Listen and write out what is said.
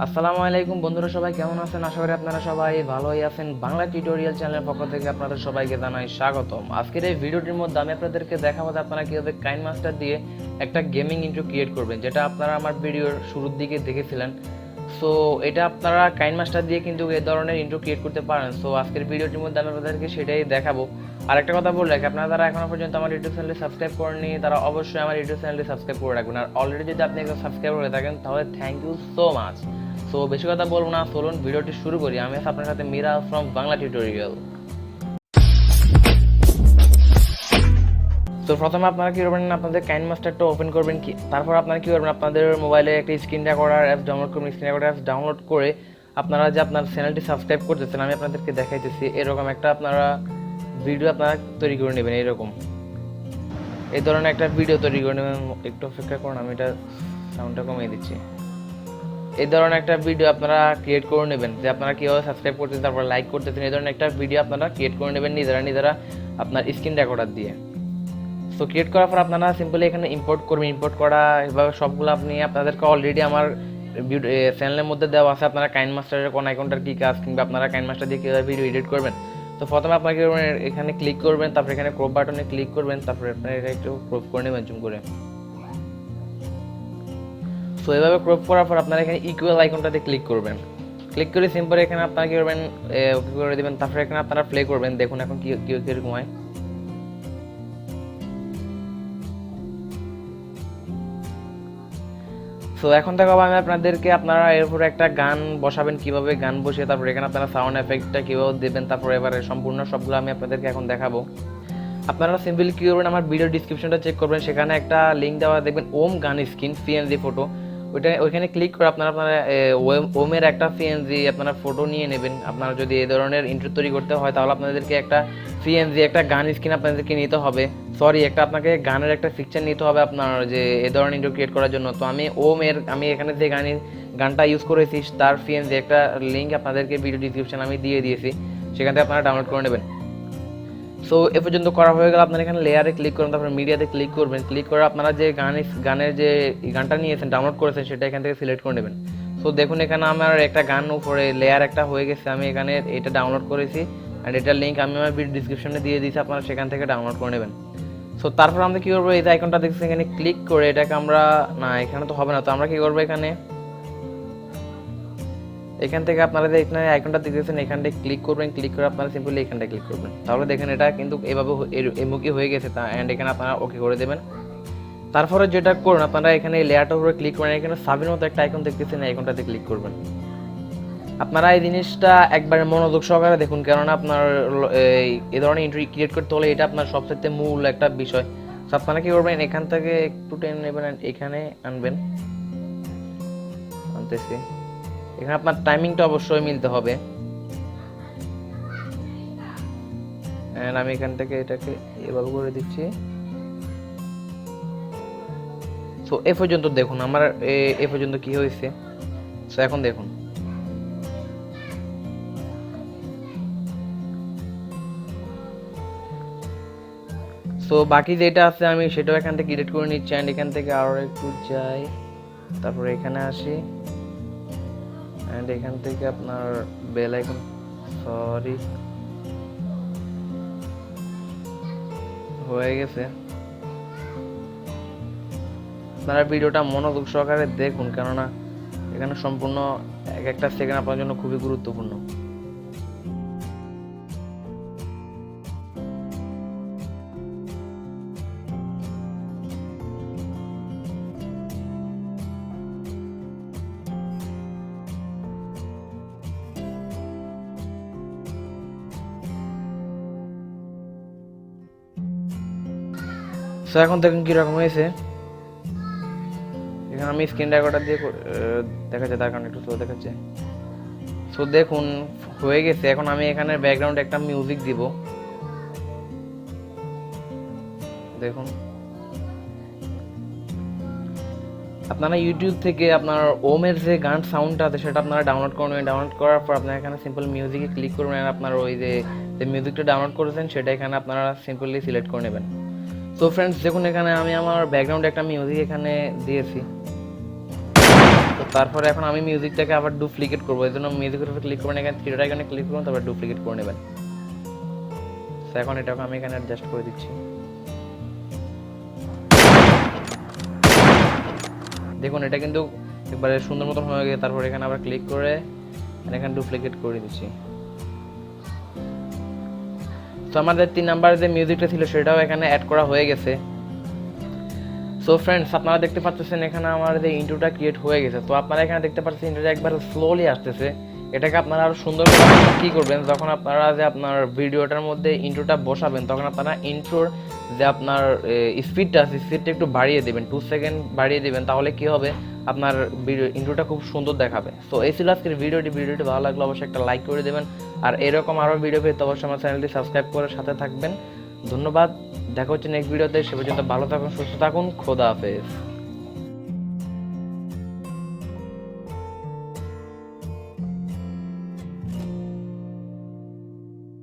আসসালামু আলাইকুম বন্ধুরা, সবাই কেমন আছেন? আশা করি আপনারা সবাই ভালোই আছেন। বাংলা টিউটোরিয়াল চ্যানেলের পক্ষ থেকে আপনাদের সবাইকে জানাই স্বাগতম। আজকের এই ভিডিওটির মধ্যে আমি আপনাদেরকে দেখাবো যে আপনারা কীভাবে কাইন মাস্টার দিয়ে একটা গেমিং ইন্ট্রো ক্রিয়েট করবেন, যেটা আপনারা আমার ভিডিওর শুরুর দিকে দেখেছিলেন। সো এটা আপনারা কাইন মাস্টার দিয়ে কিন্তু এই ধরনের ইন্ট্রো ক্রিয়েট করতে পারেন। সো আজকের ভিডিওটির মধ্যে আমি আপনাদেরকে সেটাই দেখাবো। আর একটা কথা বলে রাখি, আপনারা যারা এখনো পর্যন্ত আমার ইউটিউব চ্যানেলে সাবস্ক্রাইব করেননি তারা অবশ্যই আমার ইউটিউব চ্যানেলে সাবস্ক্রাইব করে রাখবেন। আর অলরেডি যদি আপনি একজন সাবস্ক্রাইব করে থাকেন তাহলে thank you so much. So বেশি কথা বলবো না, চলুন ভিডিওটি শুরু করি। আমি আছি আপনার সাথে মিরা ফ্রম বাংলা টিউটোরিয়াল। তো প্রথমে আপনারা কি করবেন, আপনাদের কাইন মাস্টারটা ওপেন করবেন, কি তারপর আপনারা কি করবেন, আপনাদের মোবাইলে একটা স্ক্রিন রেকর্ডার অ্যাপ ডাউনলোড করবেন। স্ক্রিন রেকর্ডার অ্যাপ ডাউনলোড করে আপনারা যে আপনার চ্যানেলটি সাবস্ক্রাইব করতেছেন, আমি আপনাদেরকে দেখাইতেছি এরকম একটা আপনারা ভিডিও আপনারা তৈরি করে নেবেন। এইরকম এই ধরনের একটা ভিডিও তৈরি করে নেবেন। একটু অপেক্ষা করুন, আমি এটা সাউন্ডটা কমিয়ে দিচ্ছি। এই ধরনের একটা ভিডিও আপনারা ক্রিয়েট করে নেবেন, যে আপনারা কীভাবে সাবস্ক্রাইব করতেছেন, তারপর লাইক করতেছেন। এই ধরনের একটা ভিডিও আপনারা ক্রিয়েট করে নেবেন নিজেরা আপনার স্ক্রিন রেকর্ডার দিয়ে। সো ক্রিয়েট করার পর আপনারা সিম্পলি এখানে ইম্পোর্ট করবেন। ইম্পোর্ট করা এভাবে সবগুলো আপনি আপনাদেরকে অলরেডি আমার চ্যানেলের মধ্যে দেওয়া আছে। আপনারা কাইন মাস্টারের কোন আইকনটার কী কাজ, কিংবা আপনারা কাইন মাস্টার দিয়ে কীভাবে ভিডিও এডিট করবেন। তো প্রথমে আপনারা কী করবেন, এখানে ক্লিক করবেন, তারপরে এখানে ক্রপ বাটনে ক্লিক করবেন, তারপরে আপনারা এটা একটু ক্রপ করে নেবেন জুম করে। সো এভাবে ক্রপ করার পর আপনারা এখানে ইকুয়াল আইকনটাতে ক্লিক করবেন। ক্লিক করে সিম্পল এখানে আপনারা কি করবেন, ওকে করে দেবেন। তারপরে এখানে আপনারা প্লে করবেন, দেখুন এখন কীরকম হয়। সো এখন থেকে আমি আপনাদেরকে আপনারা এর উপরে একটা গান বসাবেন, কিভাবে গান বসিয়ে তারপরে এখানে আপনারা সাউন্ড এফেক্টটা কীভাবে দেবেন, তারপরে এবারে সম্পূর্ণ সবগুলো আমি আপনাদেরকে এখন দেখাবো। আপনারা সিম্পলি কী করবেন, আমার ভিডিও ডিসক্রিপশনটা চেক করবেন, সেখানে একটা লিঙ্ক দেওয়া দেখবেন, ওম গান স্ক্রিন পিএনজি ফটো। ওইখানে ক্লিক করে আপনারা ওমের একটা পিএনজি আপনারা ফটো নিয়ে নেবেন। আপনারা যদি এই ধরনের ইন্ট্রো তৈরি করতে হয় তাহলে আপনাদেরকে একটা পিএনজি একটা গান স্ক্রিন আপনাদেরকে নিতে হবে। একটা আপনাকে গানের একটা পিকচার নিতে হবে আপনার যে এই ধরনের ইন্ট্রো ক্রিয়েট করার জন্য। তো আমি এখানে যে গানটা ইউজ করেছি তার পিএনজি একটা লিঙ্ক আপনাদেরকে ভিডিও ডিসক্রিপশন আমি দিয়ে দিয়েছি, সেখান থেকে আপনারা ডাউনলোড করে নেবেন। সো এ পর্যন্ত করা হয়ে গেল। আপনারা এখানে লেয়ারে ক্লিক করুন, তারপরে মিডিয়াতে ক্লিক করবেন। ক্লিক করে আপনারা যে গানের যে গানটা নিয়েছেন ডাউনলোড করেছেন সেটা এখান থেকে সিলেক্ট করে নেবেন। সো দেখুন এখানে আমার একটা গান উপরে লেয়ার একটা হয়ে গেছে। আমি এখানে এটা ডাউনলোড করেছি, অ্যান্ড এটার লিঙ্ক আমি আমার ভিডিও ডিসক্রিপশনে দিয়ে দিয়েছি, আপনারা সেখান থেকে ডাউনলোড করে নেবেন। সো তারপর আমরা কী করবো, এই যে আইকনটা দেখছি এখানে ক্লিক করে এটাকে আমরা এখানে তো হবে না। তো আমরা কী করবো, এখান থেকে আপনারা যে এখানে আইকনটা দেখতেছেন এখানটায় ক্লিক করবেন। ক্লিক করে আপনারা সিম্পলি এখানটায় ক্লিক করবেন, তাহলে দেখেন এটা কিন্তু এভাবে এমুখী হয়ে গেছে। অ্যান্ড এখানে আপনারা ওকে করে দেবেন। তারপরে যেটা করুন, আপনারা এখানে লেয়ারটার উপরে ক্লিক করেন, এখানে সাবির মতো একটা আইকন দেখতেছেন, এই আইকনটাতে ক্লিক করবেন। আপনারা এই জিনিসটা একবার মনোযোগ সহকারে দেখুন, কেননা আপনার এই ধরনের এন্ট্রি ক্রিয়েট করতে হলে এটা আপনার সবথেকে মূল একটা বিষয়। তো আপনারা কি করবেন, এখান থেকে একটু টেনে নেবেন, এখানে আনবেন। আনতেছি, এখানে আপনার টাইমিংটা অবশ্যই মিলতে হবে। এন্ড আমি এখান থেকে এটাকে এভাবে করে দিচ্ছি। সো এ পর্যন্ত দেখুন আমার এ পর্যন্ত কি হয়েছে। সো এখন দেখুন, সো বাকি যেটা আছে আমি সেটাও এখান থেকে এডিট করে নিচ্ছি। অ্যান্ড এখান থেকে আরও একটু যাই, তারপরে এখানে আসি, অ্যান্ড এখান থেকে আপনার বেল আইকন, সরি হয়ে গেছে। আপনারা ভিডিওটা মনোযোগ সহকারে দেখুন, কেননা এখানে সম্পূর্ণ এক একটা সেকেন্ড আপনার জন্য খুবই গুরুত্বপূর্ণ। সো এখন দেখুন কীরকম হয়েছে। এখানে আমি স্ক্রিন রেকর্ডার দিয়ে দেখাচ্ছে, তার কারণে একটু স্লো দেখাচ্ছে। সো দেখুন হয়ে গেছে। এখন আমি এখানে ব্যাকগ্রাউন্ডে একটা মিউজিক দিব, দেখুন। আপনারা ইউটিউব থেকে আপনার ওমের যে গান সাউন্ডটা আছে সেটা আপনারা ডাউনলোড করবেন। ডাউনলোড করার পর আপনারা এখানে সিম্পল মিউজিকে ক্লিক করবেন, আর আপনার ওই যে মিউজিকটা ডাউনলোড করেছেন সেটা এখানে আপনারা সিম্পলি সিলেক্ট করে নেবেন। সো ফ্রেন্ডস দেখুন এখানে আমি আমার ব্যাকগ্রাউন্ডে একটা মিউজিক এখানে দিয়েছি। তো তারপরে এখন আমি মিউজিকটাকে আবার ডুপ্লিকেট করবো, এই জন্য মিউজিকের উপরে ক্লিক করবেন, এখানে থ্রি ডট আইকনে ক্লিক করুন, তারপর ডুপ্লিকেট করে নেবেন। তো এখন এটাকে আমি এখানে অ্যাডজাস্ট করে দিচ্ছি। দেখুন এটা কিন্তু একবারে সুন্দর মতন হয়ে গেছে। তারপর এখানে আবার ক্লিক করে এখানে ডুপ্লিকেট করে দিচ্ছি। তো আমাদের 3 নাম্বার যে মিউজিকটা ছিল সেটাও এখানে অ্যাড করা হয়ে গেছে। সো ফ্রেন্ডস, আপনারা দেখতে পাচ্ছেন এখানে আমার যে ইন্ট্রোটা ক্রিয়েট হয়ে গেছে। তো আপনারা এখানে দেখতে পাচ্ছেন ইন্ট্রোটা একবার স্লোলি আসতেছে। এটাকে আপনারা আরো সুন্দর করে কি করবেন, যখন আপনারা যে আপনার ভিডিওটার মধ্যে ইন্ট্রোটা বসাবেন তখন আপনারা ইন্ট্রোর যে আপনার স্পিডটা আছে স্পিডটা একটু বাড়িয়ে দেবেন, 2 সেকেন্ড বাড়িয়ে দেবেন। তাহলে কি হবে, আপনার ভিডিও ইন্ট্রোটা খুব সুন্দর দেখাবে। সো এই ছিল আজকের ভিডিওটি ভালো লাগলে অবশ্যই একটা লাইক করে দেবেন। আর এরকম আরও ভিডিও পেতে অবশ্যই আমার চ্যানেলটি সাবস্ক্রাইব করে সাথে থাকবেন। ধন্যবাদ, দেখা হচ্ছে নেক্সট ভিডিওতে। সে পর্যন্ত ভালো থাকুন, সুস্থ থাকুন, খোদা হাফেজ।